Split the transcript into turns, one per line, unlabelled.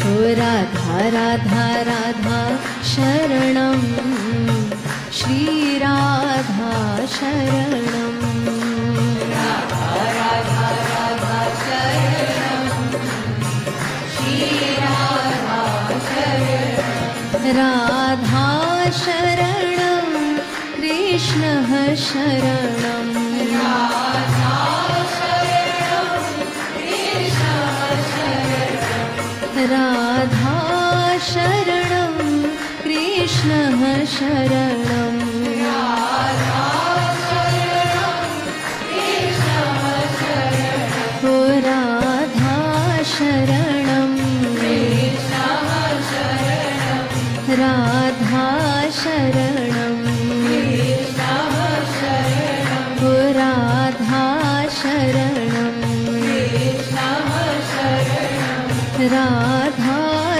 ओ राधा राधा राधा शरणं श्रीराधा शरणं
राधा राधा राधा शरणं श्रीराधा शरणं
राधा शरणं कृष्णः शरणं
राधा शरणं कृष्णः शरणं
राधा शरणं कृष्णः शरणं
राधा शरणं कृष्णः शरणं
ओ राधा शरणं
कृष्णः शरणं
राधा शरणं
कृष्णः शरणं
ओ राधा शरणं
कृष्णः शरणं
राधा